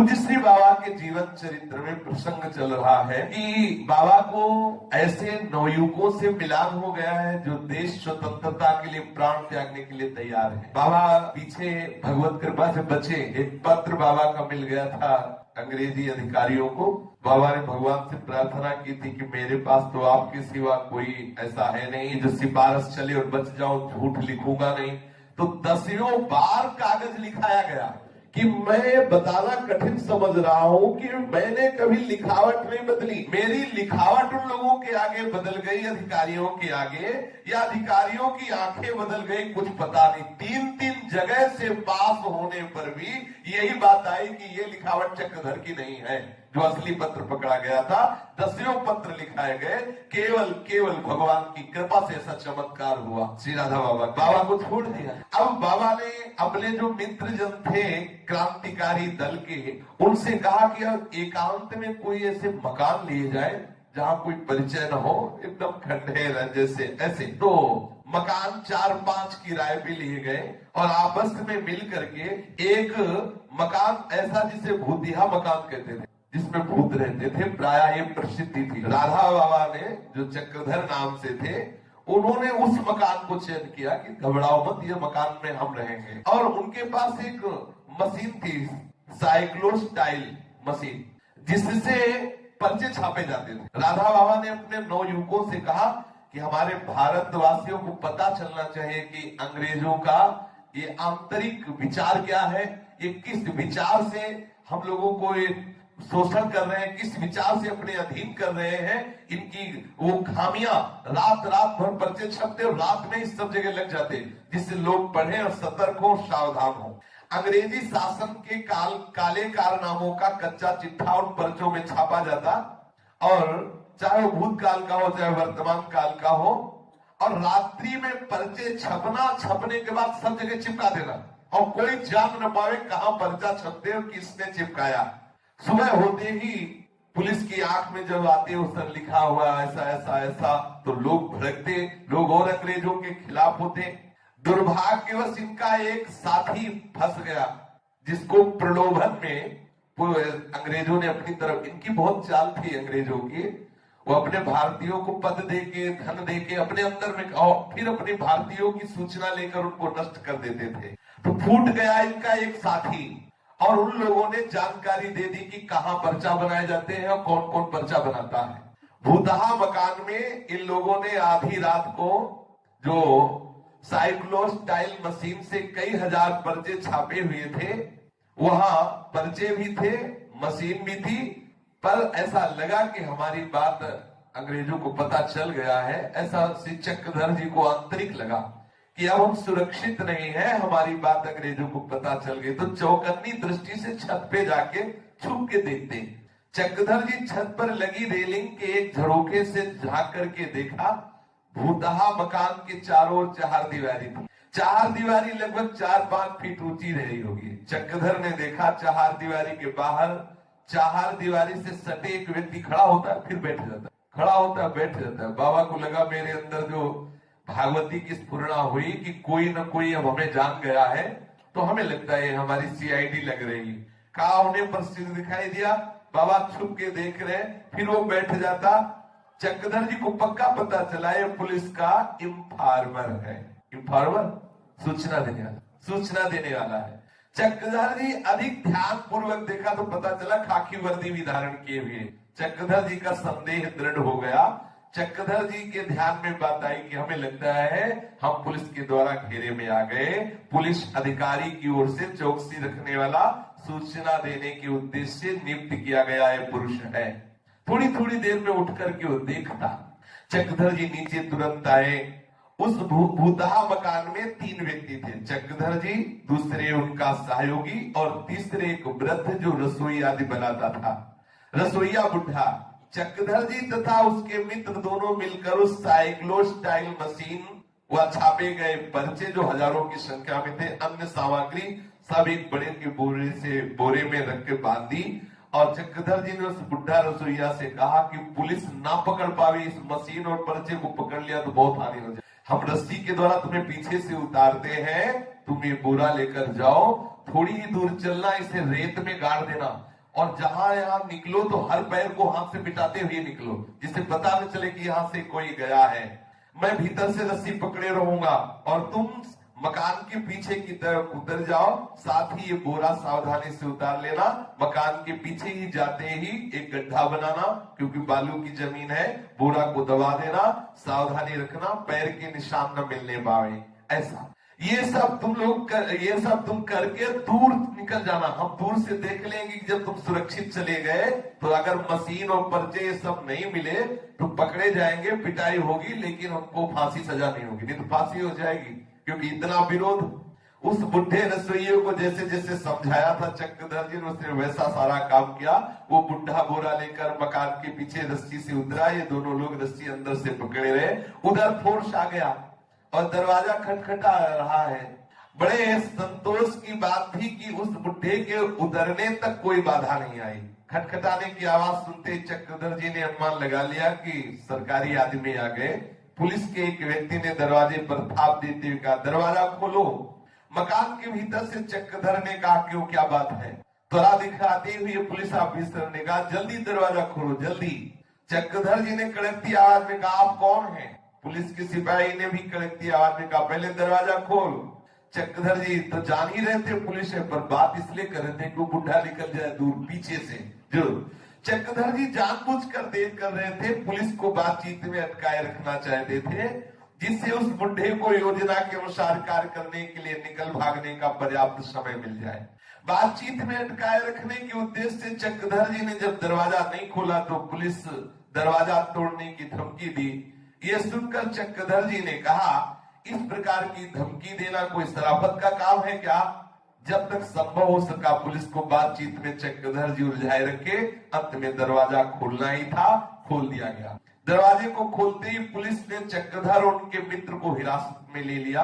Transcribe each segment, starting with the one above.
पूज्य श्री बाबा के जीवन चरित्र में प्रसंग चल रहा है कि बाबा को ऐसे नवयुवकों से मिलान हो गया है जो देश स्वतंत्रता के लिए प्राण त्यागने के लिए तैयार है। बाबा पीछे भगवत कृपा से बचे। एक पत्र बाबा का मिल गया था अंग्रेजी अधिकारियों को। बाबा ने भगवान से प्रार्थना की थी कि मेरे पास तो आपके सिवा कोई ऐसा है नहीं जो सिफारिश चले और बच जाओ, झूठ लिखूंगा नहीं। तो 10 बार कागज लिखाया गया कि मैं बताना कठिन समझ रहा हूं कि मैंने कभी लिखावट नहीं बदली। मेरी लिखावट उन लोगों के आगे बदल गई, अधिकारियों के आगे, या अधिकारियों की आंखें बदल गई, कुछ पता नहीं। 3 जगह से पास होने पर भी यही बात आई कि ये लिखावट चक्रधर की नहीं है। जो असली पत्र पकड़ा गया था, 10 पत्र लिखाए गए, केवल भगवान की कृपा से ऐसा चमत्कार हुआ। श्री राधा बाबा को छोड़ दिया। अब बाबा ने अपने जो मित्र जन थे क्रांतिकारी दल के, उनसे कहा कि अब एकांत में कोई ऐसे मकान लिए जाए जहां कोई परिचय न हो, एकदम खंडेर जैसे ऐसे। तो मकान 4-5 किराए पे लिए गए और आपस में मिल करके एक मकान ऐसा जिसे भूतिया मकान कहते थे, जिसमें भूत रहते थे, प्राय ये प्रसिद्धि थी। राधा बाबा ने जो चक्रधर नाम से थे, उन्होंने उस मकान को चयन किया कि घबराओ मत, ये मकान में हम रहेंगे। और उनके पास एक मशीन थी, साइक्लोस्टाइल मशीन, जिससे पर्चे छापे जाते थे। राधा बाबा ने अपने नवयुवकों से कहा कि हमारे भारतवासियों को पता चलना चाहिए कि अंग्रेजों का ये आंतरिक विचार क्या है, ये किस विचार से हम लोगों को शोषण कर रहे हैं, किस विचार से अपने अधीन कर रहे हैं। इनकी वो खामियां, रात भर पर्चे छपते और रात में इस सब जगह लग जाते, जिससे लोग पढ़े और सतर्क हो, सावधान हो। अंग्रेजी शासन के काले कारनामों का कच्चा चिट्ठा उन पर्चों में छापा जाता, और चाहे वो भूतकाल का हो चाहे वर्तमान काल का हो, और रात्रि में पर्चे छपने के बाद सब जगह चिपका देना, और कोई जान न पावे कहां पर्चा छपते और किसने चिपकाया। सुबह होते ही पुलिस की आंख में जब आते उस पर लिखा हुआ ऐसा ऐसा ऐसा, तो लोग भड़कते, लोग और अंग्रेजों के खिलाफ होते। दुर्भाग्यवश इनका एक साथी फंस गया, जिसको प्रलोभन में अंग्रेजों ने अपनी तरफ, इनकी बहुत चाल थी अंग्रेजों की, वो अपने भारतीयों को पद देके, धन देके अपने अंदर में, और फिर अपने भारतीयों की सूचना लेकर उनको नष्ट कर देते थे। तो फूट गया इनका एक साथी, और उन लोगों ने जानकारी दे दी कि कहां पर्चा बनाए जाते हैं और कौन कौन पर्चा बनाता है। भूतहा मकान में इन लोगों ने आधी रात को जो साइक्लोस्टाइल मशीन से कई हजार पर्चे छापे हुए थे, वहां पर्चे भी थे, मशीन भी थी, पर ऐसा लगा कि हमारी बात अंग्रेजों को पता चल गया है। ऐसा श्री चक्रधर जी को आंतरिक लगा कि अब हम सुरक्षित नहीं है, हमारी बात अंग्रेजों को पता चल गई। तो चौकन्नी दृष्टि से छत पे जाके छुप के देखते। चक्रधर जी छत पर लगी रेलिंग के एक झरोखे से झांक करके देखा, भूतहा मकान के चारों ओर 4 दीवारी थी। 4 दीवारी लगभग 4-5 फीट ऊंची रही होगी। चक्रधर ने देखा 4 दीवारी के बाहर 4 दीवारी से सटे एक व्यक्ति खड़ा होता है, फिर बैठ जाता है, खड़ा होता है, बैठ जाता है। बाबा को लगा मेरे अंदर जो भागवती की स्फुरणा हुई कि कोई न कोई अब हमें जान गया है, तो हमें लगता है हमारी सीआईडी लग रही। कहा होने पर सिर दिखाई दिया, बाबा छुप के देख रहे, फिर वो बैठ जाता। चक्रधर जी को पक्का पता चला ये पुलिस का इंफॉर्मर है। इंफॉर्मर सूचना देने वाला है। चक्रधर जी अधिक ध्यान पूर्वक देखा तो पता चला खाकी वर्दी भी धारण किए हुए। चक्रधर जी का संदेह दृढ़ हो गया। चक्रधर जी के ध्यान में बात आई कि हमें लगता है हम पुलिस के द्वारा घेरे में आ गए। पुलिस अधिकारी की ओर से चौकसी रखने वाला, सूचना देने के उद्देश्य से नियुक्त किया गया है पुरुष है। थोड़ी थोड़ी देर में उठ करके वो देखता। चक्रधर जी नीचे तुरंत आए। उस भूतहा मकान में 3 व्यक्ति थे, चक्रधर जी, दूसरे उनका सहयोगी, और तीसरे एक वृद्ध जो रसोई आदि बनाता था, रसोईया बुढ़ा। चक्रधर जी तथा उसके मित्र दोनों मिलकर उस साइक्लोस्टाइल मशीन व छापे गए पर्चे जो हजारों की संख्या में थे, अन्य सामग्री सब एक बड़े के बोरे में रख के बांधी। और चक्रधर जी ने उस बुढ़ा रसोईया से कहा कि पुलिस ना पकड़ पावे इस मशीन और पर्चे को पकड़ लिया तो बहुत हानि हो जाए। हम रस्सी के द्वारा तुम्हें पीछे से उतारते हैं, तुम ये बोरा लेकर जाओ थोड़ी ही दूर चलना, इसे रेत में गाड़ देना, और जहां यहां निकलो तो हर पैर को हाथ से मिटाते हुए निकलो, जिससे पता न चले कि यहां से कोई गया है। मैं भीतर से रस्सी पकड़े रहूंगा और तुम मकान के पीछे की तरफ उतर जाओ। साथ ही ये बोरा सावधानी से उतार लेना। मकान के पीछे ही जाते ही एक गड्ढा बनाना, क्योंकि बालू की जमीन है। बोरा को दबा देना, सावधानी रखना, पैर के निशान न मिलने पाए। ऐसा ये सब तुम करके दूर निकल जाना। हम दूर से देख लेंगे कि जब तुम सुरक्षित चले गए तो अगर मशीन और पर्चे ये सब नहीं मिले तो पकड़े जाएंगे, पिटाई होगी, लेकिन हमको फांसी सजा नहीं होगी। नहीं तो फांसी हो जाएगी, क्योंकि इतना विरोध। उस बुढ़े रसोइये को जैसे जैसे समझाया था चक्रधर जी ने, उसने वैसा सारा काम किया। वो बुढ़ा बोरा लेकर मकान के पीछे रस्सी से उतरा। ये दोनों लोग रस्सी अंदर से पकड़े रहे। उधर फोर्स आ गया और दरवाजा खटखटा रहा है। बड़े संतोष की बात थी कि उस बुढ़े के उतरने तक कोई बाधा नहीं आई। खटखटाने की आवाज सुनते चक्रधर जी ने अनुमान लगा लिया कि सरकारी आदमी आ गए। पुलिस के एक व्यक्ति ने दरवाजे पर थाप देते हुए कहा, दरवाजा खोलो। मकान के भीतर से चक्रधर ने कहा, क्यों, क्या बात है? त्वरा दिखाते हुए पुलिस ऑफिसर ने कहा, जल्दी दरवाजा खोलो, जल्दी। चक्रधर जी ने कड़कती आवाज में कहा, आप कौन हैं? पुलिस के सिपाही ने भी कड़कती आवाज में कहा, पहले दरवाजा खोल। चक्रधर जी तो जान ही रहे थे पुलिस है, पर बात इसलिए कर रहे थे कि वो बुढ़ा निकल जाए दूर पीछे से। जो चक्रधर जी जानबूझकर देर कर रहे थे, पुलिस को बातचीत में अटकाए रखना चाहते थे, जिससे उस बुढ़े को योजना के अनुसार कार्य करने के लिए निकल भागने का पर्याप्त समय मिल जाए। बातचीत में अटकाए रखने के उद्देश्य से चक्रधर जी ने जब दरवाजा नहीं खोला तो पुलिस दरवाजा तोड़ने की धमकी दी। ये सुनकर चक्रधर जी ने कहा, इस प्रकार की धमकी देना कोई शराफत का काम है क्या? जब तक संभव हो सका पुलिस को बातचीत में चक्रधर जी उलझाए रखे। अंत में दरवाजा खोलना ही था, खोल दिया गया। दरवाजे को खोलते ही पुलिस ने चक्रधर और उनके मित्र को हिरासत में ले लिया।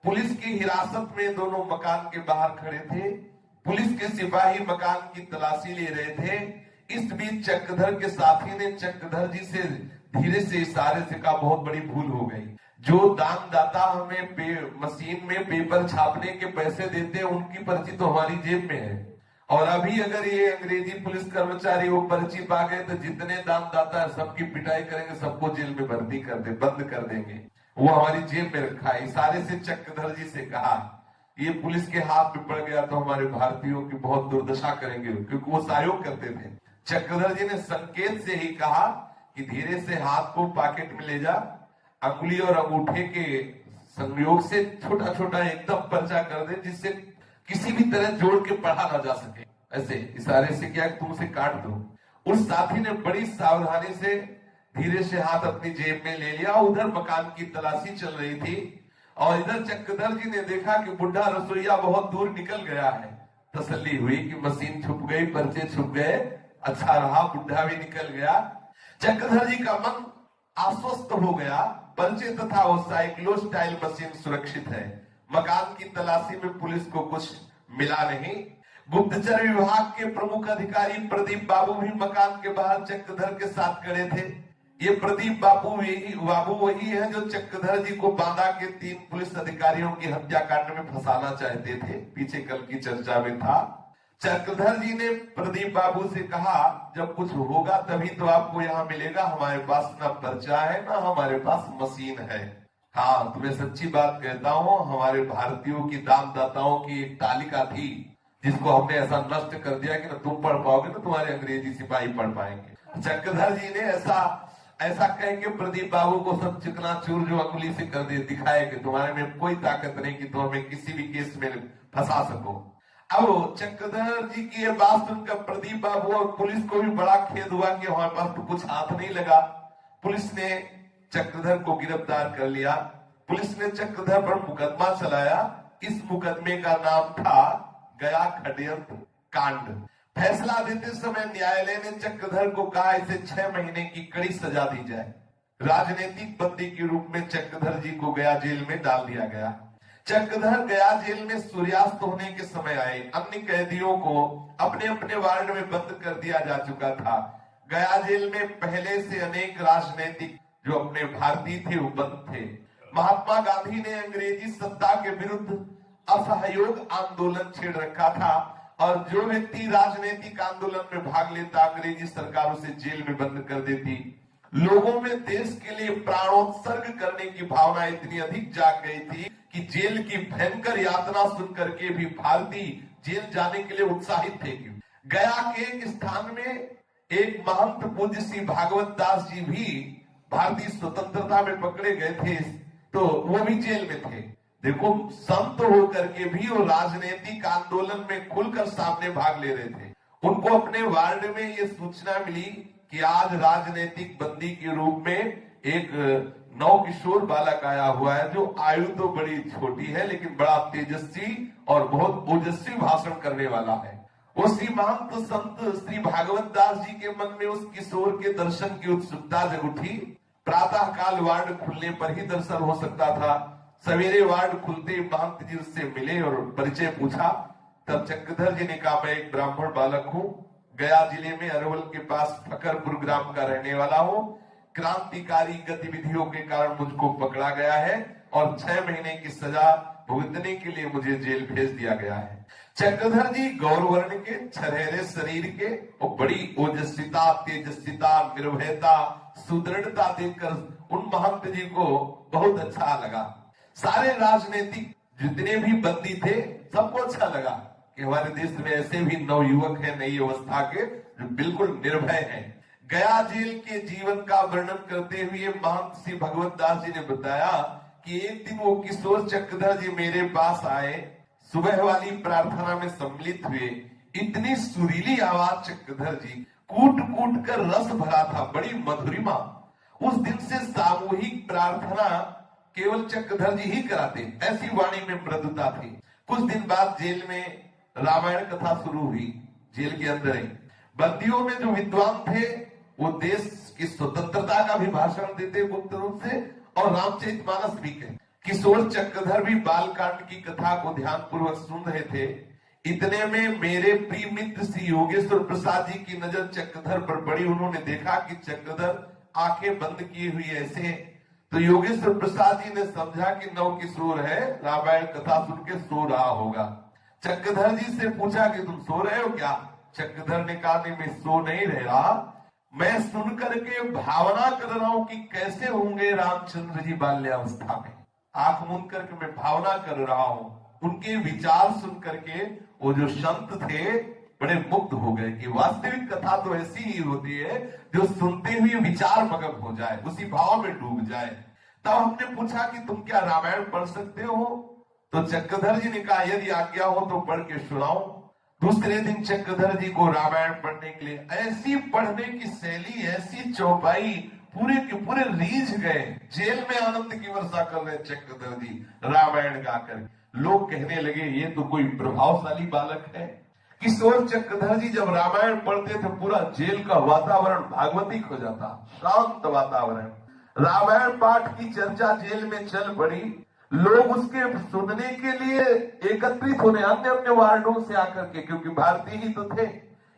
पुलिस की हिरासत में दोनों मकान के बाहर खड़े थे। पुलिस के सिपाही मकान की तलाशी ले रहे थे। इस बीच चक्रधर के साथी ने चक्रधर जी से धीरे से इशारे से कहा, बहुत बड़ी भूल हो गई। जो दानदाता हमें मशीन में पेपर छापने के पैसे देते हैं, उनकी पर्ची तो हमारी जेब में है, और अभी अगर ये अंग्रेजी पुलिस कर्मचारी वो पर्ची पा गए तो जितने दानदाता है सबकी पिटाई करेंगे, सबको जेल में भर्ती कर दे, बंद कर देंगे। वो हमारी जेब में रखा है। इशारे से चक्रधर जी से कहा, ये पुलिस के हाथ में पड़ गया तो हमारे भारतीयों की बहुत दुर्दशा करेंगे, क्योंकि वो सहयोग करते थे। चक्रधर जी ने संकेत से ही कहा कि धीरे से हाथ को पॉकेट में ले जा, अंगुली और अंगूठे के संयोग से छोटा छोटा एकदम पर्चा कर दे, जिससे किसी भी तरह जोड़ के पढ़ा ना जा सके। ऐसे इशारे से क्या, तुम उसे काट दो। उस साथी ने बड़ी सावधानी से धीरे से हाथ अपनी जेब में ले लिया। उधर मकान की तलाशी चल रही थी और इधर चक्रधर जी ने देखा कि बुढ़ा रसोईया बहुत दूर निकल गया है। तसल्ली हुई कि मशीन छुप गई, पर्चे छुप गए, अच्छा रहा, बुढ़ा भी निकल गया। चक्रधर जी का मन आश्वस्त हो गया। पर्चे तथा वो साइक्लो स्टाइल मशीन सुरक्षित है। मकान की तलाशी में पुलिस को कुछ मिला नहीं। गुप्तचर विभाग के प्रमुख अधिकारी प्रदीप बाबू भी मकान के बाहर चक्रधर के साथ खड़े थे। ये प्रदीप बाबू वही है जो चक्रधर जी को बांदा के 3 पुलिस अधिकारियों की हत्याकांड में फंसाना चाहते थे। पीछे कल की चर्चा में था। चक्रधर जी ने प्रदीप बाबू से कहा, जब कुछ होगा तभी तो आपको यहाँ मिलेगा, हमारे पास ना पर्चा है ना हमारे पास मशीन है। हाँ, तुम्हें सच्ची बात कहता हूँ, हमारे भारतीयों की दानदाताओं की एक तालिका थी, जिसको हमने ऐसा नष्ट कर दिया कि ना तुम पढ़ पाओगे ना तुम्हारे अंग्रेजी सिपाही पढ़ पाएंगे। चक्रधर जी ने ऐसा कह के प्रदीप बाबू को सब चिकनाचूर जो अंगुली से कर दे, दिखाए कि तुम्हारे में कोई ताकत नहीं कि तुम हमें किसी भी केस में फंसा सको। अब चक्रधर जी की ये बात सुनकर प्रदीप बाबू और पुलिस को भी बड़ा खेद हुआ कि हमारे पास तो कुछ हाथ नहीं लगा। पुलिस ने चक्रधर को गिरफ्तार कर लिया। पुलिस ने चक्रधर पर मुकदमा चलाया। इस मुकदमे का नाम था गया षड्यंत्र कांड। फैसला देते समय न्यायालय ने चक्रधर को कहा, इसे 6 महीने की कड़ी सजा दी जाए। राजनीतिक बंदी के रूप में चक्रधर जी को गया जेल में डाल दिया गया। चक्रधर गया जेल में सूर्यास्त होने के समय आए। अन्य कैदियों को अपने अपने वार्ड में बंद कर दिया जा चुका था। गया जेल में पहले से अनेक राजनीतिक जो अपने भारतीय थे वो बंद थे। महात्मा गांधी ने अंग्रेजी सत्ता के विरुद्ध असहयोग आंदोलन छेड़ रखा था और जो व्यक्ति राजनीतिक आंदोलन में भाग लेता अंग्रेजी सरकार उसे जेल में बंद कर देती। लोगों में देश के लिए प्राणोत्सर्ग करने की भावना इतनी अधिक जाग गई थी कि जेल की भयंकर यातना सुन करके भी भारतीय जेल जाने के लिए उत्साहित थे। गया के एक स्थान में एक महंत पूज्य श्री भागवत दास जी भी भारतीय स्वतंत्रता में पकड़े गए थे, तो वो भी जेल में थे। देखो, संत होकर के भी वो राजनीतिक आंदोलन में खुलकर सामने भाग ले रहे थे। उनको अपने वार्ड में ये सूचना मिली कि आज राजनीतिक बंदी के रूप में एक नवकिशोर बालक आया हुआ है, जो आयु तो बड़ी छोटी है लेकिन बड़ा तेजस्वी और बहुत ओजस्वी भाषण करने वाला है। वो श्री महंत संत श्री भागवत दास जी के मन में उस किशोर के दर्शन की उत्सुकता जग उठी। प्रातः काल वार्ड खुलने पर ही दर्शन हो सकता था। सवेरे वार्ड खुलते महंत जी उससे मिले और परिचय पूछा। तब चक्रधर जी ने कहा, मैं एक ब्राह्मण बालक हूँ, गया जिले में अरवल के पास फकरपुर ग्राम का रहने वाला हूँ। क्रांतिकारी गतिविधियों के कारण मुझको पकड़ा गया है और 6 महीने की सजा भुगतने के लिए मुझे जेल भेज दिया गया है। चक्रधर जी गौरवर्ण के, छरेरे शरीर के और बड़ी ओजस्विता, तेजस्विता, निर्भयता, सुदृढ़ता देखकर उन महंत जी को बहुत अच्छा लगा। सारे राजनीतिक जितने भी बंदी थे सबको अच्छा लगा कि हमारे देश में ऐसे भी नवयुवक हैं नई अवस्था के जो बिल्कुल निर्भय हैं। गया जेल के जीवन का वर्णन करते हुए महंत श्री भगवत दास जी ने बताया कि एक दिन वो किशोर चक्रधर जी मेरे पास आए, सुबह वाली प्रार्थना में सम्मिलित हुए। इतनी सुरीली आवाज चक्रधर जी, कूट कूट कर रस भरा था, बड़ी मधुरिमा। उस दिन से सामूहिक प्रार्थना केवल चक्रधर जी ही कराते, ऐसी वाणी में मृदुता थी। कुछ दिन बाद जेल में रामायण कथा शुरू हुई। जेल के अंदर ही बंदियों में जो विद्वान थे वो देश की स्वतंत्रता का भी भाषण देते गुप्त रूप से और रामचरितमानस भी कहते। किशोर चक्रधर भी बालकांड की कथा को ध्यान पूर्वक सुन रहे थे। इतने में मेरे प्रिय मित्र श्री योगेश्वर प्रसाद जी की नजर चक्रधर पर पड़ी। उन्होंने देखा कि चक्रधर आंखें बंद किए हुई ऐसे, तो योगेश्वर प्रसाद जी ने समझा कि नव किशोर है, रामायण कथा सुन के सो रहा होगा। चक्रधर जी से पूछा कि तुम सो रहे हो क्या? चक्रधर ने कहा, नहीं, मैं सो नहीं रहा, मैं सुन करके भावना कर रहा हूं कि कैसे होंगे रामचंद्र जी बाल्यावस्था में। आंख मूंद करके मैं भावना कर रहा हूं। उनके विचार सुन करके वो जो संत थे बड़े मुग्ध हो गए कि वास्तविक कथा तो ऐसी ही होती है जो सुनते हुए विचार मगन हो जाए, उसी भाव में डूब जाए। तब हमने पूछा कि तुम क्या रामायण पढ़ सकते हो? तो चक्रधर जी ने कहा, यदि आज्ञा हो तो पढ़ के सुनाओ। दूसरे दिन चक्रधर जी को रामायण पढ़ने के लिए ऐसी पढ़ने की शैली, ऐसी चौपाई, पूरे के पूरे रीझ गए। जेल में आनंद की वर्षा कर रहे चक्रधर जी रामायण गाकर। लोग कहने लगे ये तो कोई प्रभावशाली बालक है। किशोर चक्रधर जी जब रामायण पढ़ते थे पूरा जेल का वातावरण भागवतिक हो जाता, शांत वातावरण। रामायण पाठ की चर्चा जेल में चल पड़ी। लोग उसके सुनने के लिए एकत्रित होने अन्य अन्य वार्डों से आकर के, क्योंकि भारतीय ही तो थे।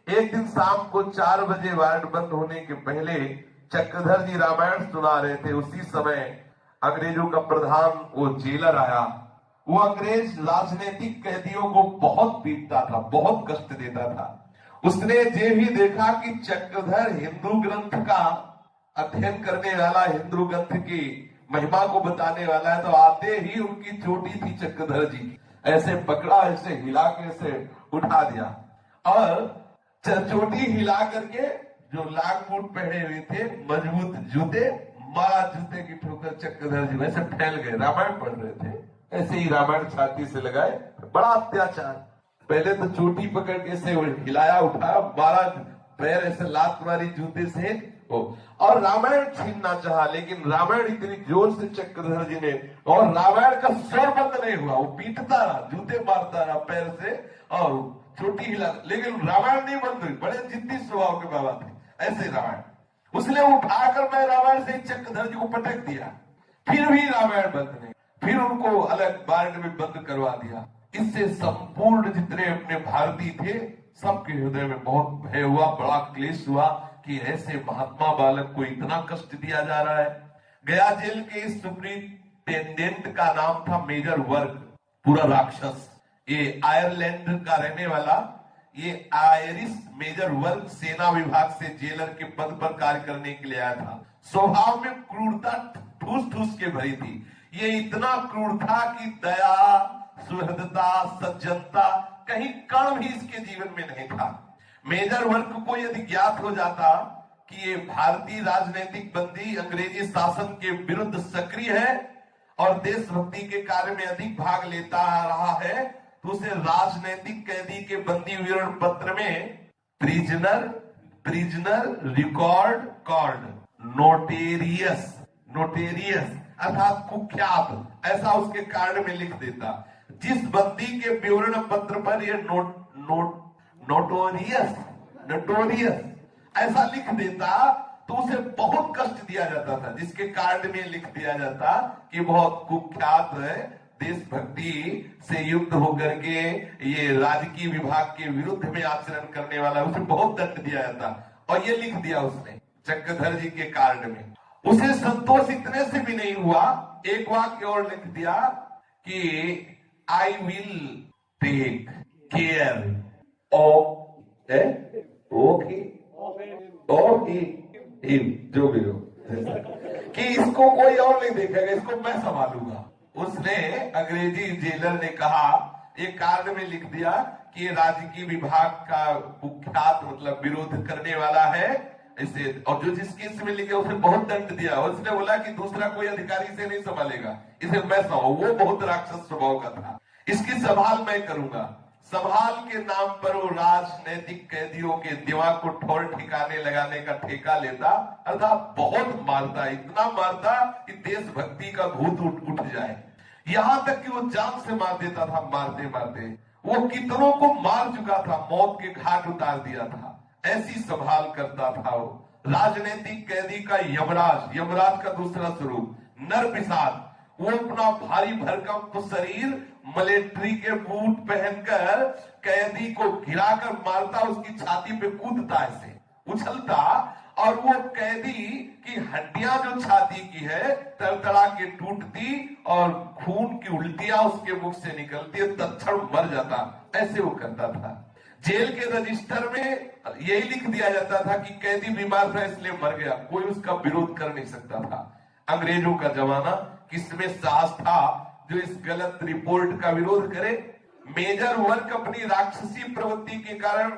एक दिन शाम को 4 बजे वार्ड बंद होने के पहले चक्रधर जी रामायण सुना रहे थे। उसी समय अंग्रेजों का प्रधान वो जेलर आया। वो अंग्रेज राजनीतिक कैदियों को बहुत पीटता था, बहुत कष्ट देता था। उसने ये भी देखा कि चक्रधर हिंदू ग्रंथ का अध्ययन करने वाला, हिंदू ग्रंथ की महिमा को बताने वाला है, तो आते ही उनकी चोटी थी चक्रधर जी की, ऐसे पकड़ा, ऐसे हिला के ऐसे उठा दिया और चोटी हिला करके जो लाख बूट पहने हुए थे, मजबूत जूते, मारा जूते की ठोकर चक्रधर जी वैसे फैल गए। रामायण पढ़ रहे थे, ऐसे ही रामायण छाती से लगाए। बड़ा अत्याचार। पहले तो चोटी पकड़ के से हिलाया, उठाया, मारा, पैर ऐसे लात मारी जूते से और रामायण छीनना चाहा। लेकिन रामायण इतनी जोर से चक्रधर जी ने, और रामायण का स्वर बंद नहीं हुआ, वो पीटता रहा, जूते मारता रहा पैर से और चोटी हिला, लेकिन रामायण नहीं बंद हुई। बड़े जिद्दी स्वभाव के बाबा थे, ऐसे रामायण। उसने उठाकर मैं रामायण से चक्रधर जी को पटक दिया, फिर भी रामायण बंद नहीं। फिर उनको अलग वार्ड में बंद करवा दिया। इससे संपूर्ण जितने अपने भारतीय थे सबके हृदय में बहुत भय हुआ, बड़ा क्लेश हुआ कि ऐसे महात्मा बालक को इतना कष्ट दिया जा रहा है। गया जेल के सुप्रिंटेंडेंट का नाम था मेजर वर्ग। पूरा राक्षस। ये आयरलैंड का रहने वाला, ये आयरिश मेजर वर्ग सेना विभाग से जेलर के पद पर कार्य करने के लिए आया था। स्वभाव में क्रूरता ठूस ठूस के भरी थी। ये इतना क्रूर था कि दया, सुहृदता, सज्जनता कहीं कण भी इसके जीवन में नहीं था। मेजर वर्ग को यदि ज्ञात हो जाता कि ये भारतीय राजनीतिक बंदी अंग्रेजी शासन के विरुद्ध सक्रिय है और देशभक्ति के कार्य में अधिक भाग लेता रहा है, तो उसे राजनीतिक कैदी के बंदी विवरण पत्र में प्रिजनर रिकॉर्ड कॉर्ड नोटेरियस अर्थात कुख्यात, ऐसा उसके कार्ड में लिख देता। जिस बंदी के विवरण पत्र पर ये नोटोरियस ऐसा लिख देता तो उसे बहुत कष्ट दिया जाता था। जिसके कार्ड में लिख दिया जाता कि बहुत कुख्यात है, देशभक्ति से युक्त होकर के ये राजकीय विभाग के विरुद्ध में आचरण करने वाला, उसे बहुत दंड दिया जाता। और ये लिख दिया उसने चक्रधर जी के कार्ड में। उसे संतोष इतने से भी नहीं हुआ, एक वाक्य और लिख दिया कि आई विल टेक केयर जो भी हो कि इसको कोई और नहीं देखेगा, इसको मैं संभालूंगा। उसने अंग्रेजी जेलर ने कहा, एक कार्ड में लिख दिया कि ये राजकीय विभाग का कुख्यात मतलब विरोध करने वाला है इसे, और जो जिसके इसमें लिखे उसे बहुत दंड दिया। उसने बोला कि दूसरा कोई अधिकारी इसे नहीं संभालेगा, इसे मैं संभालूं। वो बहुत राक्षस स्वभाव का था। इसकी संभाल मैं करूंगा। संभाल के नाम पर वो राजनैतिक कैदियों के दिमाग को ठोर ठिकाने लगाने का ठेका लेता, अर्थात बहुत मारता, इतना मारता कि देशभक्ति का भूत उठ जाए। यहां तक कि वो जान से मार देता था। मारते मारते वो कितनों को मार चुका था, मौत के घाट उतार दिया था। ऐसी संभाल करता था वो। राजनीतिक कैदी का यमराज का दूसरा स्वरूप नरपिशाच। वो अपना भारी भरकम शरीर मिलिट्री के बूट पहनकर कैदी को गिराकर मारता, उसकी छाती पे कूदता, ऐसे उछलता, और वो कैदी की हड्डियां जो छाती की है तड़तड़ा के टूटती और खून की उल्टियां उसके मुख से निकलती, तत्क्षण मर जाता। ऐसे वो करता था। जेल के रजिस्टर में यही लिख दिया जाता था कि कैदी बीमार था इसलिए मर गया, कोई उसका विरोध कर नहीं सकता था। अंग्रेजों का जमाना, किसमें साहस था जो इस गलत रिपोर्ट का विरोध करे। मेजर वर्ग अपनी राक्षसी प्रवृत्ति के कारण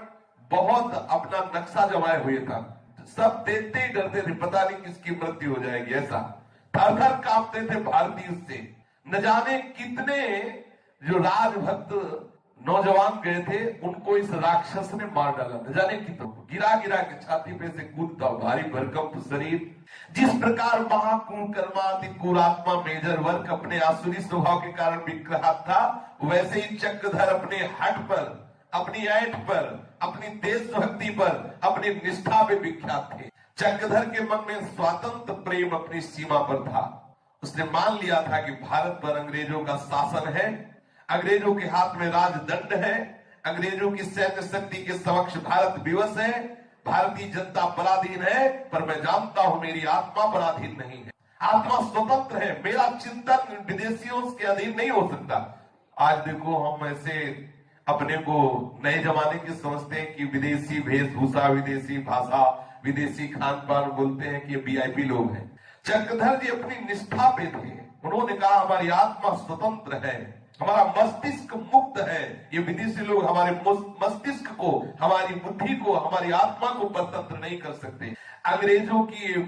बहुत अपना नक्शा जमाए हुए था। सब देखते ही डरते थे, पता नहीं किसकी मृत्यु हो जाएगी, ऐसा थर-थर कांपते थे भारतीय से। न जाने कितने जो राजभक्त नौजवान गए थे उनको इस राक्षस ने मार डाला। न जाने कितनों को गिरा के छाती पे से कूदता, भारी भरकम शरीर। जिस प्रकार महाकुकर्मात्मा मेजर वर्ग अपने आसुरी स्वभाव के कारण विग्रहात था, वैसे ही चक्रधर अपने हट पर, अपनी ऐठ पर, अपनी देशभक्ति पर, अपनी निष्ठा पे विख्यात थे। चक्रधर के मन में स्वातंत्र प्रेम अपनी सीमा पर था। उसने मान लिया था कि भारत पर अंग्रेजों का शासन है, अंग्रेजों के हाथ में राजदंड है, अंग्रेजों की सैन्य शक्ति के समक्ष भारत विवश है, भारतीय जनता पराधीन है, पर मैं जानता हूं मेरी आत्मा पराधीन नहीं है। आत्मा स्वतंत्र है, मेरा चिंतन विदेशियों के अधीन नहीं हो सकता। आज देखो हम ऐसे अपने को नए जमाने के समझते हैं कि विदेशी वेशभूषा, विदेशी भाषा, विदेशी खान पान बोलते हैं कि ये वीआईपी लोग हैं। चक्रधर जी अपनी निष्ठा पे थे। उन्होंने कहा हमारी आत्मा स्वतंत्र है, हमारा मस्तिष्क मुक्त है। ये विदेशी लोग हमारे मस्तिष्क को, हमारी बुद्धि को, हमारी आत्मा को परतंत्र नहीं कर सकते। अंग्रेजों की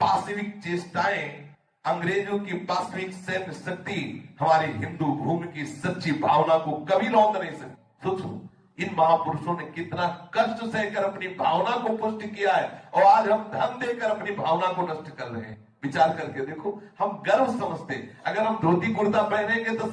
पाशविक चेष्टाएं, अंग्रेजों की पाशविक सैन्य शक्ति हमारी हिंदू भूमि की सच्ची भावना को कभी लौट नहीं सकती। सोचो इन महापुरुषों ने कितना कष्ट सहकर अपनी भावना को पुष्ट किया है, और आज हम धन देकर अपनी भावना को नष्ट कर रहे हैं। विचार करके देखो, हम गर्व समझते, अगर हम धोती कुर्ता पहनेंगे तो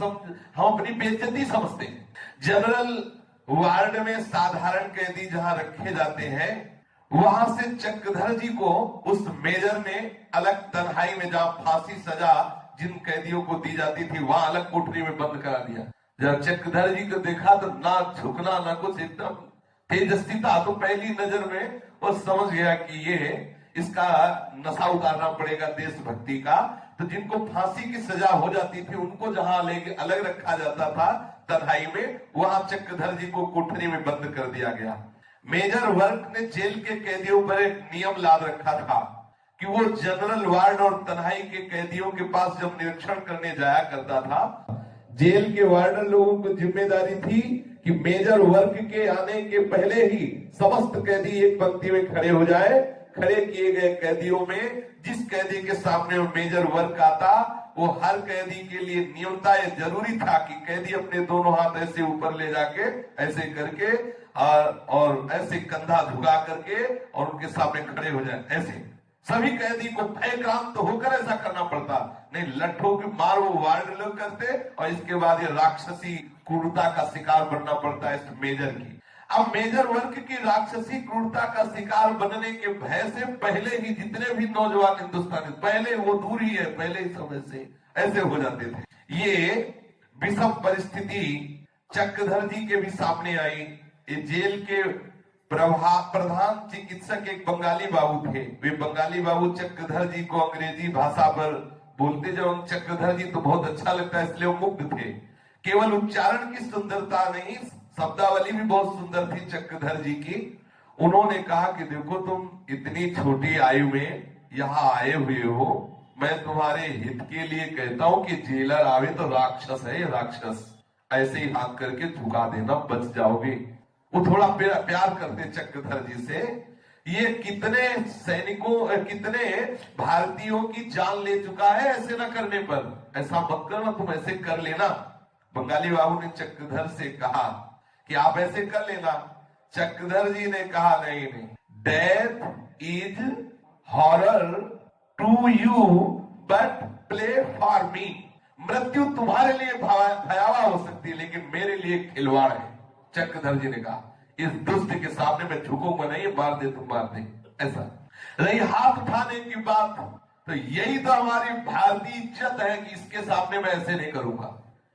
हम अपनी बेइज्जती समझते हैं। जनरल वार्ड में साधारण कैदी जहां रखे जाते हैं, वहां से चक्रधर जी को उस मेजर ने अलग तन्हाई में, जहां फांसी सजा जिन कैदियों को दी जाती थी, वहां अलग कोठरी में बंद करा दिया। जब चक्रधर जी को देखा तो ना झुकना ना कुछ, एकदम तेजस्वी था। तो पहली नजर में वो समझ गया कि ये इसका नशा उतारना पड़ेगा देशभक्ति का। तो जिनको फांसी की सजा हो जाती थी उनको जहां अलग रखा जाता था तन्हाई में, वहां चक्रधर जी को कोठरी में बंद कर दिया गया। मेजर वर्क ने जेल के कैदियों पर एक नियम लाद रखा था कि वो जनरल वार्ड और तन्हाई के कैदियों के पास जब निरीक्षण करने जाया करता था, जेल के वार्डन लोगों को जिम्मेदारी थी कि मेजर वर्ग के आने के पहले ही समस्त कैदी एक पंक्ति में खड़े हो जाए। खड़े किए गए कैदियों में जिस कैदी के सामने मेजर वर्ग आता, वो हर कैदी के लिए नियमता ये जरूरी था कि कैदी अपने दोनों हाथ ऐसे ऊपर ले जाके ऐसे करके और ऐसे कंधा झुका करके और उनके सामने खड़े हो जाए। ऐसे सभी कैदी को भयक्रांत होकर ऐसा करना पड़ता, नहीं लट्ठों की मार वो वार्ड लोग करते और इसके बाद ये राक्षसी क्रूरता का शिकार बनना पड़ता है इस मेजर की। अब मेजर वर्ग की राक्षसी क्रूरता का शिकार बनने के भय से पहले ही जितने भी नौजवान हिंदुस्तानी, पहले वो दूर ही है, पहले ही समय से ऐसे हो जाते थे। ये विषम परिस्थिति चक्रधर जी के भी सामने आई। ये जेल के प्रधान चिकित्सक एक बंगाली बाबू थे। वे बंगाली बाबू चक्रधर जी को अंग्रेजी भाषा पर बोलते जब चक्रधर जी तो बहुत अच्छा लगता है, इसलिए वो मुग्ध थे। केवल उच्चारण की सुंदरता नहीं, शब्दावली भी बहुत सुंदर थी चक्रधर जी की। उन्होंने कहा कि देखो तुम इतनी छोटी आयु में यहाँ आए हुए हो, मैं तुम्हारे हित के लिए कहता हूं कि जेलर आवे तो राक्षस है, राक्षस ऐसे ही हाथ करके झुका देना, बच जाओगे। वो थोड़ा प्यार करते चक्रधर जी से। ये कितने सैनिकों, कितने भारतीयों की जान ले चुका है ऐसे ना करने पर, ऐसा मत करना, तुम ऐसे कर लेना। बंगाली बाबू ने चक्रधर से कहा कि आप ऐसे कर लेना। चक्रधर जी ने कहा नहीं नहीं, death is horror to you but play for me. मृत्यु तुम्हारे लिए भयावह हो सकती है लेकिन मेरे लिए खिलवाड़ है। चक्रधर जी ने कहा इस दुष्ट के सामने मैं झुकूंगा नहीं, मार दे तुम मार दे। ऐसा रही हाथ उठाने की बात, तो यही तो हमारी भारतीय इज्जत है कि इसके सामने मैं ऐसे नहीं करूंगा,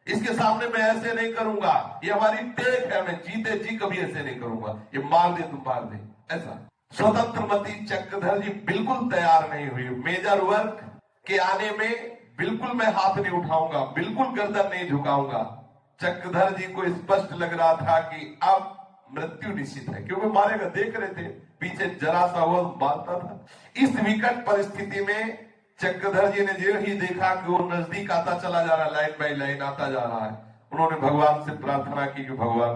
इसके सामने मैं ऐसे नहीं करूंगा, ये हमारी टेक है, मैं जीते जी कभी ऐसे नहीं करूंगा, ये मार दे तुम मार दे। ऐसा स्वतंत्रमती चक्रधर जी बिल्कुल तैयार नहीं हुई। मेजर वर्ग के आने में बिल्कुल मैं हाथ नहीं उठाऊंगा, बिल्कुल गर्दन नहीं झुकाऊंगा। चक्रधर जी को स्पष्ट लग रहा था कि अब मृत्यु निश्चित है, क्योंकि मारेगा, देख रहे थे पीछे जरा सा हुआ मारता था। इस विकट परिस्थिति में चक्रधर जी ने जो ही देखा कि वो नजदीक आता चला जा रहा है, लाइन बाई लाइन आता जा रहा है, उन्होंने भगवान से प्रार्थना की कि भगवान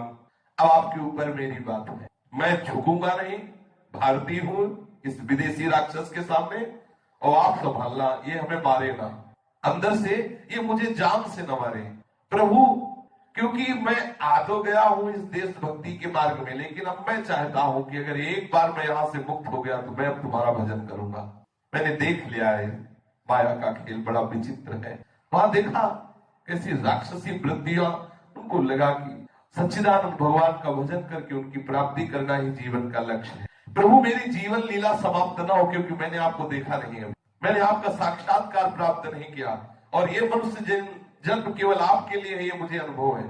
अब आपके ऊपर मेरी बात है, मैं झुकूंगा नहीं, भारतीय हूं इस विदेशी राक्षस के सामने, और आप संभालना, ये हमें मारे ना, अंदर से ये मुझे जान से न मारे प्रभु, क्योंकि मैं आ तो गया हूं इस देशभक्ति के मार्ग में, लेकिन अब मैं चाहता हूं कि अगर एक बार मैं यहां से मुक्त हो गया तो मैं अब तुम्हारा भजन करूंगा। मैंने देख लिया है माया का खेल बड़ा विचित्र है। वहां देखा कैसी राक्षसी वृत्तियां, उनको लगा कि सच्चिदानंद भगवान का भजन करके उनकी प्राप्ति करना ही जीवन का लक्ष्य है। प्रभु मेरी जीवन लीला समाप्त ना हो, क्योंकि मैंने आपको देखा नहीं है, मैंने आपका साक्षात्कार प्राप्त नहीं किया, और ये मनुष्य जन्म केवल आपके लिए है, ये मुझे अनुभव है।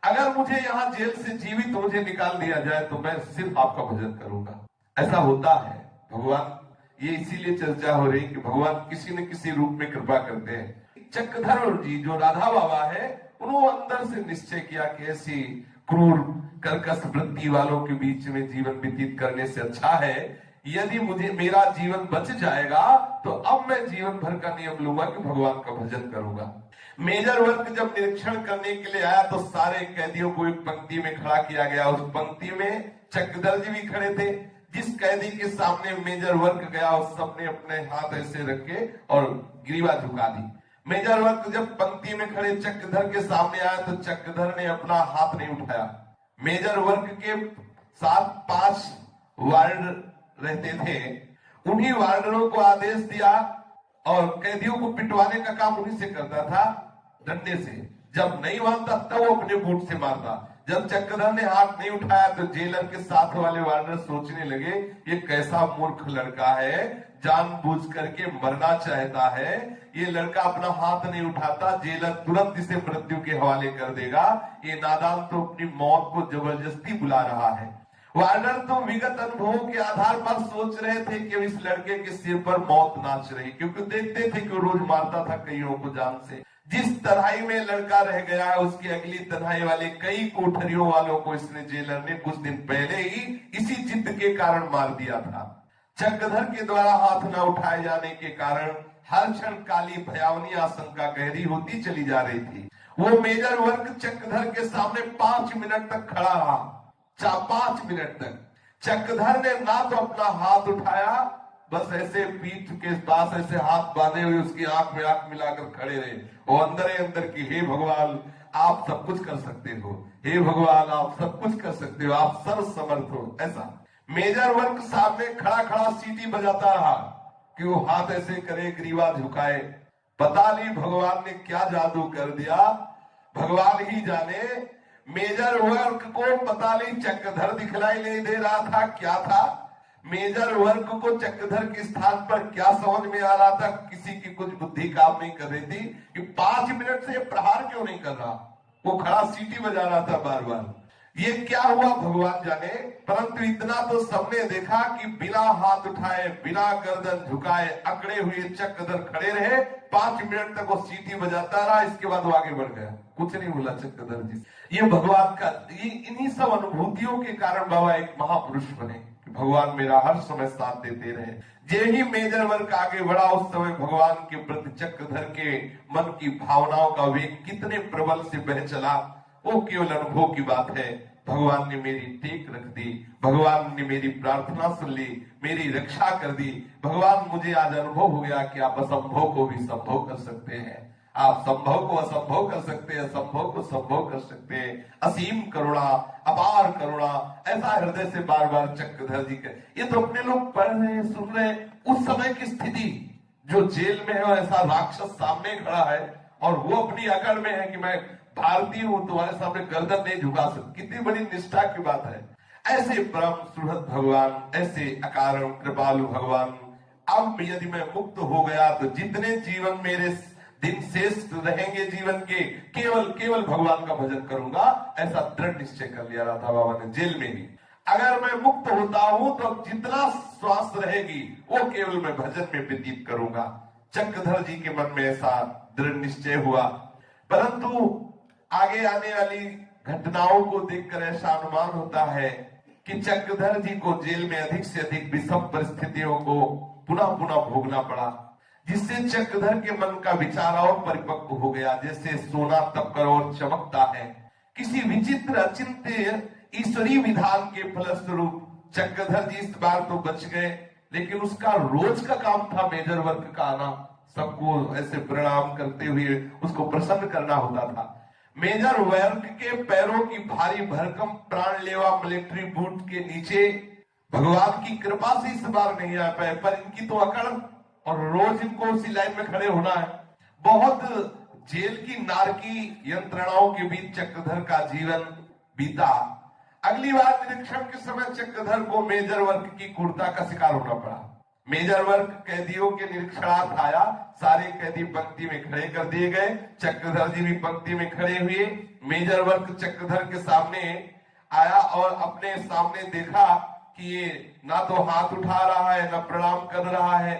अगर मुझे यहाँ जेल से जीवित मुझे निकाल दिया जाए तो मैं सिर्फ आपका भजन करूंगा। ऐसा होता है भगवान, ये इसीलिए चर्चा हो रही कि भगवान किसी न किसी रूप में कृपा करते हैं। चक्रधर जी जो राधा बाबा है, उन्होंने अंदर से निश्चय किया कि ऐसी क्रूर कर्कश वृत्ति वालों के बीच में जीवन व्यतीत करने से अच्छा है यदि मुझे मेरा जीवन बच जाएगा तो अब मैं जीवन भर का नियम लूंगा कि भगवान का भजन करूंगा। मेजर वर्ग जब निरीक्षण करने के लिए आया तो सारे कैदियों को एक पंक्ति में खड़ा किया गया। उस पंक्ति में चक्रधर जी भी खड़े थे। जिस कैदी के सामने मेजर वर्ग गया उस सबने अपने हाथ ऐसे रखे और ग्रीवा झुका दी। मेजर वर्ग जब पंक्ति में खड़े चक्रधर के सामने आया तो चक्रधर ने अपना हाथ नहीं उठाया। मेजर वर्ग के साथ 5 वार्ड रहते थे, उन्हीं वार्डरों को आदेश दिया और कैदियों को पिटवाने का काम उन्हीं से करता था, डंडे से। जब नहीं मानता तब वो अपने बूट से मारता। जब चक्रधर ने हाथ नहीं उठाया तो जेलर के साथ वाले वार्डर सोचने लगे ये कैसा मूर्ख लड़का है, जानबूझ करके मरना चाहता है, ये लड़का अपना हाथ नहीं उठाता, जेलर तुरंत इसे मृत्यु के हवाले कर देगा, ये नादान तो अपनी मौत को जबरदस्ती बुला रहा है। वार्नर तो विगत अनुभवों के आधार पर सोच रहे थे कि इस लड़के के सिर पर मौत नाच रही, क्योंकि देखते थे कि वो रोज मारता था कईयों को जान से। जिस तन्हाई में लड़का रह गया है, उसकी अगली तन्हाई वाले कई कोठरियों वालों को इसने जेलर ने कुछ दिन पहले ही इसी जिद के कारण मार दिया था। चक्रधर के द्वारा हाथ न उठाए जाने के कारण हर क्षण काली भयावनी आशंका गहरी होती चली जा रही थी। वो मेजर वर्ग चक्रधर के सामने 5 मिनट तक खड़ा रहा। 5 मिनट तक चक्रधर ने ना तो अपना हाथ उठाया, बस ऐसे पीठ के पास ऐसे हाथ बांधे हुए उसकी आंख में आंख मिलाकर खड़े रहे। वो अंदर ही अंदर की, हे भगवान आप सब कुछ कर सकते हो, हे भगवान आप सब कुछ कर सकते हो, आप सर्व समर्थ हो। ऐसा मेजर वर्ग सामने खड़ा खड़ा सीटी बजाता रहा कि वो हाथ ऐसे करे, ग्रीवा झुकाए। पता नहीं भगवान ने क्या जादू कर दिया, भगवान ही जाने। मेजर वर्ग को पता नहीं चक्रधर दिखलाई नहीं दे रहा था, क्या था मेजर वर्ग को चक्रधर के स्थान पर क्या समझ में आ रहा था, किसी की कुछ बुद्धि काम नहीं कर रही थी कि 5 मिनट से प्रहार क्यों नहीं कर रहा। वो खड़ा सीटी बजा रहा था बार बार। ये क्या हुआ भगवान जाने, परंतु इतना तो सबने देखा कि बिना हाथ उठाए, बिना गर्दन झुकाए अकड़े हुए चक्रधर खड़े रहे। 5 मिनट तक वो सीटी बजाता रहा, इसके बाद वो आगे बढ़ गया, कुछ नहीं बोला चक्रधर जी। ये भगवान का, इन्हीं सब अनुभूतियों के कारण बाबा एक महापुरुष बने। भगवान मेरा हर समय साथ देते रहे। जे ही मेजर वर्ग आगे बढ़ा, उस समय भगवान के प्रति चक्रधर के मन की भावनाओं का वेग कितने प्रबल से बह चला, वो केवल अनुभव की बात है। भगवान ने मेरी टेक रख दी, भगवान ने मेरी प्रार्थना सुन ली, मेरी रक्षा कर दी। भगवान मुझे आज अनुभव हो गया कि आप असंभव को भी संभव कर सकते हैं, आप संभव को असंभव कर सकते हैं, असंभव को संभव कर सकते हैं। असीम करुणा, अपार करुणा, ऐसा हृदय से बार बार चक्रधर जी के। ये तो अपने लोग पढ़ रहे हैं, सुन रहे हैं, उस समय की स्थिति जो जेल में है और ऐसा राक्षस सामने खड़ा है और वो अपनी अकड़ में है कि मैं भारतीय हूं, तुम्हारे सामने गर्दन नहीं झुका सकती। कितनी बड़ी निष्ठा की बात है। ऐसे परम सुहृद भगवान, ऐसे अकारण कृपालु भगवान, अब यदि मैं मुक्त हो गया तो जितने जीवन मेरे दिन शेष रहेंगे जीवन के, केवल केवल भगवान का भजन करूंगा, ऐसा दृढ़ निश्चय कर लिया रहा था बाबा ने जेल में ही। अगर मैं मुक्त होता हूं तो जितना श्वास रहेगी वो केवल मैं भजन में व्यतीत करूंगा। चक्रधर जी के मन में ऐसा दृढ़ निश्चय हुआ। परंतु आगे आने वाली घटनाओं को देखकर ऐसा अनुमान होता है कि चक्रधर जी को जेल में अधिक से अधिक विषम परिस्थितियों को पुनः पुनः भोगना पड़ा, जिससे चक्रधर के मन का विचार और परिपक्व हो गया। जैसे सोना तपकर और चमकता है, किसी विचित्र अचिंत्य ईश्वरीय विधान के फलस्वरूप चक्रधर जी इस बार तो बच गए, लेकिन उसका रोज का काम था मेजर वर्ग का आना, सबको ऐसे प्रणाम करते हुए उसको प्रसन्न करना होता था। मेजर वर्ग के पैरों की भारी भरकम प्राणलेवा मिलिट्री बूट के नीचे भगवान की कृपा से इस बार नहीं आ पाए, पर इनकी तो अकड़ और रोज इनको उसी लाइन में खड़े होना है। बहुत जेल की नारकी यंत्रणाओं के बीच चक्रधर का जीवन बीता। अगली बार निरीक्षण के समय चक्रधर को मेजर वर्ग की क्रूरता का शिकार होना पड़ा। मेजर वर्ग कैदियों के निरीक्षणार्थ आया, सारे कैदी पंक्ति में खड़े कर दिए गए, चक्रधर जी भी पंक्ति में खड़े हुए। मेजर वर्ग चक्रधर के सामने आया और अपने सामने देखा कि ये ना तो हाथ उठा रहा है, ना प्रणाम कर रहा है।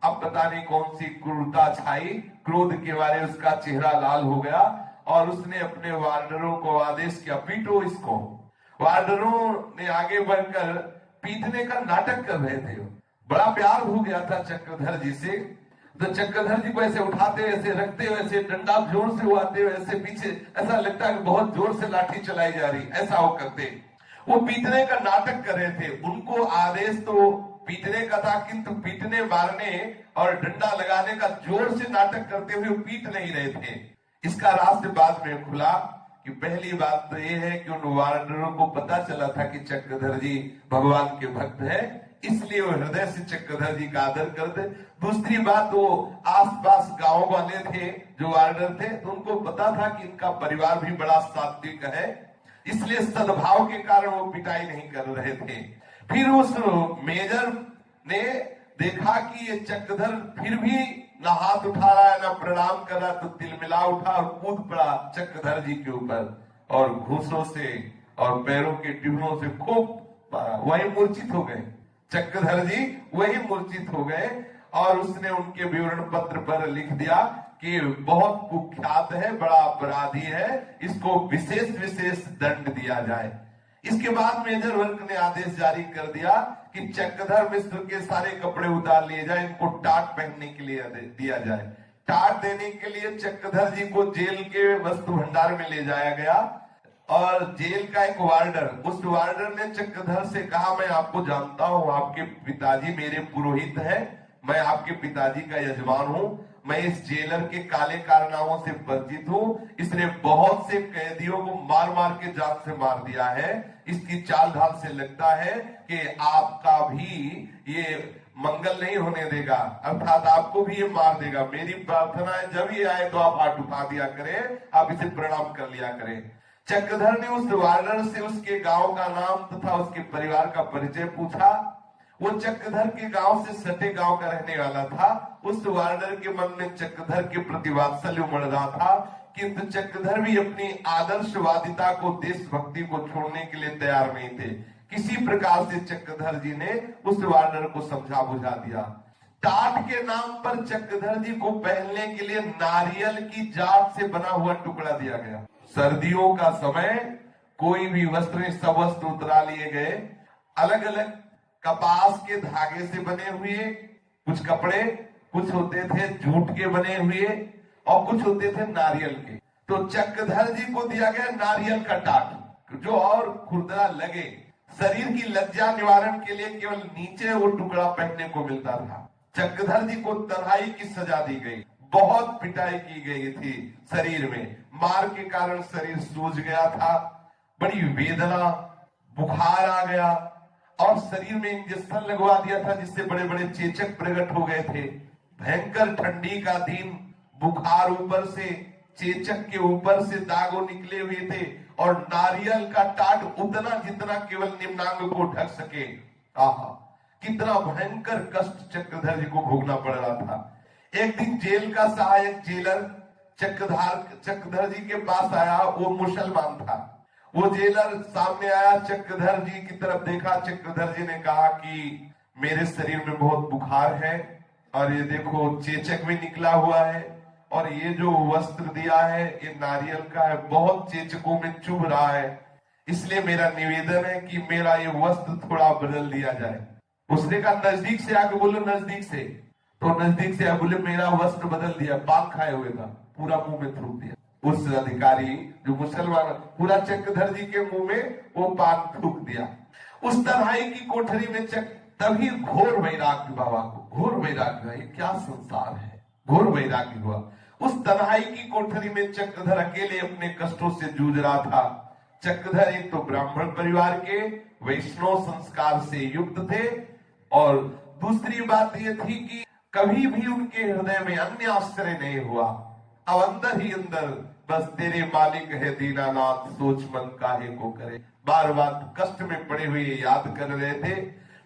अब पता नहीं कौन सी क्रूरता छाई, क्रोध के मारे उसका चेहरा लाल हो गया और उसने अपने वार्डरों को आदेश किया, पीटो इसको। वार्डरों ने आगे बढ़कर पीटने का नाटक कर रहे थे। बड़ा प्यार हो गया था चक्रधर जी से, तो चक्रधर जी को ऐसे उठाते, ऐसे रखते हुए, ऐसे डंडा जोर से उड़ाते हुए, ऐसे पीछे ऐसा लगता है कि बहुत जोर से लाठी चलाई जा रही, ऐसा वो करते। वो पीटने का नाटक कर रहे थे। उनको आदेश तो पीटने का था, किंतु पीटने मारने और डंडा लगाने का जोर से नाटक करते हुए पीट नहीं रहे थे। इसका रहस्य बाद में खुला कि पहली बात तो ये है कि उन वार्डरों को पता चला था कि चक्रधर जी भगवान के भक्त है, इसलिए वो हृदय से चक्रधर जी का आदर करते। दूसरी बात, वो आसपास गांव वाले थे जो वार्डर थे, तो उनको पता था कि इनका परिवार भी बड़ा सात्विक है, इसलिए सद्भाव के कारण वो पिटाई नहीं कर रहे थे। फिर उस मेजर ने देखा कि ये चक्रधर फिर भी ना हाथ उठा रहा है, ना प्रणाम कर रहा, तो तिलमिला उठा और कूद पड़ा चक्रधर जी के ऊपर और घूंसों से और पैरों के टिब्बों से खूब वही मूर्छित हो गए, चक्रधर जी वही मूर्छित हो गए और उसने उनके विवरण पत्र पर लिख दिया कि बहुत कुख्यात है, बड़ा अपराधी है, इसको विशेष विशेष दंड दिया जाए। इसके बाद मेजर वर्ग ने आदेश जारी कर दिया कि चक्रधर मिश्र के सारे कपड़े उतार लिए जाए, इनको टाट पहनने के लिए दिया जाए। टाट देने के लिए चक्रधर जी को जेल के वस्तु भंडार में ले जाया गया और जेल का एक वार्डर, उस वार्डर ने चक्रधर से कहा, मैं आपको जानता हूं, आपके पिताजी मेरे पुरोहित हैं, मैं आपके पिताजी का यजमान हूं, मैं इस जेलर के काले कारनामों से परिचित हूं, इसने बहुत से कैदियों को मार मार के जान से मार दिया है, इसकी चाल ढाल से लगता है कि आपका भी ये मंगल नहीं होने देगा, अर्थात आपको भी ये मार देगा। मेरी प्रार्थना है जब ये आए तो आप हाथ उठा दिया करें, आप इसे प्रणाम कर लिया करें। चक्रधर ने उस वार्डर से उसके गांव का नाम तथा उसके परिवार का परिचय पूछा। वो चक्रधर के गांव से सटे गांव का रहने वाला था। उस वार्डर के मन में चक्रधर के प्रति वात्सल्य उमड़ रहा था, किंतु चक्रधर भी अपनी आदर्शवादिता को, देशभक्ति को छोड़ने के लिए तैयार नहीं थे। किसी प्रकार से चक्रधर जी ने उस वार्डर को समझा बुझा दिया। टाट के नाम पर चक्रधर जी को पहनने के लिए नारियल की जाट से बना हुआ टुकड़ा दिया गया। सर्दियों का समय, कोई भी वस्त्र, सब वस्त्र उतरा लिए गए। अलग अलग कपास के धागे से बने हुए कुछ कपड़े, कुछ होते थे जूट के बने हुए और कुछ होते थे नारियल के। तो चक्रधर जी को दिया गया नारियल का टाट, जो और खुरदरा लगे। शरीर की लज्जा निवारण के लिए केवल नीचे वो टुकड़ा पहनने को मिलता था। चक्रधर जी को तन्हाई की सजा दी गई, बहुत पिटाई की गई थी शरीर में, मार के कारण शरीर सूज गया था, बड़ी वेदना, बुखार आ गया और शरीर में इंजेक्शन लगवा दिया था जिससे बड़े बड़े चेचक प्रकट हो गए थे। भयंकर ठंडी का दिन, बुखार ऊपर से, चेचक के ऊपर से दागो निकले हुए थे और नारियल का टाट उतना जितना केवल निम्नांग को ढक सके। आहा, कितना भयंकर कष्ट चक्रधर जी को भोगना पड़ रहा था। एक दिन जेल का सहायक जेलर चक्रधर जी के पास आया। वो मुसलमान था। वो जेलर सामने आया, चक्रधर जी की तरफ देखा। चक्रधर जी ने कहा कि मेरे शरीर में बहुत बुखार है और ये देखो चेचक भी निकला हुआ है और ये जो वस्त्र दिया है ये नारियल का है, बहुत चेचकों में चुभ रहा है, इसलिए मेरा निवेदन है कि मेरा ये वस्त्र थोड़ा बदल दिया जाए। उसने कहा नजदीक से आके बोलो, नजदीक से। तो नजदीक से बोले मेरा वस्त्र बदल दिया। पान खाए हुए था, पूरा मुंह में थूक दिया। उस अधिकारी जो मुसलमान, पूरा चक्रधर जी के मुंह में वो पान थूक दिया। उस तन्हाई की कोठरी में तभी घोर वैराग्य बाबा को, घोर वैराग्य, ये क्या संसार है, घोर वैराग्य हुआ। उस तन्हाई की कोठरी में चक्रधर अकेले अपने कष्टों से जूझ रहा था। चक्रधर एक तो ब्राह्मण परिवार के वैष्णव संस्कार से युक्त थे और दूसरी बात यह थी कि कभी भी उनके हृदय में अन्य आश्रय नहीं हुआ। अब अंदर ही अंदर बस तेरे मालिक है दीनानाथ, सोच मन काहे को करे, बार बार कष्ट में पड़े हुए याद कर रहे थे।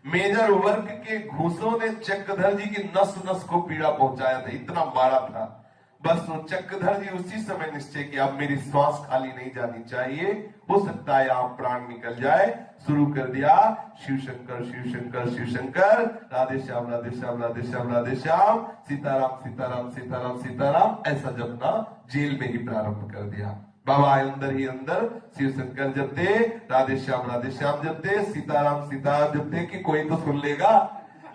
मेजर वर्ग के घूसों ने चक्रधर जी की नस नस को पीड़ा पहुंचाया था, इतना मारा था। बस वो चक्रधर जी उसी समय निश्चय किया अब मेरी श्वास खाली नहीं जानी चाहिए, हो सकता है आप प्राण निकल जाए। शुरू कर दिया शिव शंकर शिव शंकर शिव शंकर, राधे श्याम राधे श्याम राधे श्याम राधे श्याम, सीताराम सीताराम सीताराम सीताराम, ऐसा जपना जेल में ही प्रारंभ कर दिया। बाबा अंदर ही अंदर शिव शंकर जपते, राधे श्याम जपते, सीताराम सीताराम जपते कि कोई तो सुन लेगा,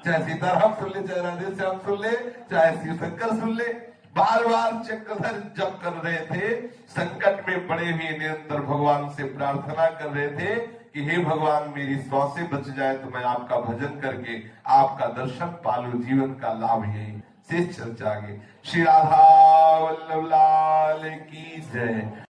चाहे सीताराम सुन ले, चाहे राधे श्याम सुन ले, चाहे शिव शंकर सुन ले। बार बार चक्रधर जप कर रहे थे, संकट में पड़े हुए निरंतर भगवान से प्रार्थना कर रहे थे कि हे भगवान मेरी श्वासें बच जाए तो मैं आपका भजन करके आपका दर्शन पालू, जीवन का लाभ यही। शेष चर्चा आगे। श्री राधा वल्लभ लाल की जय।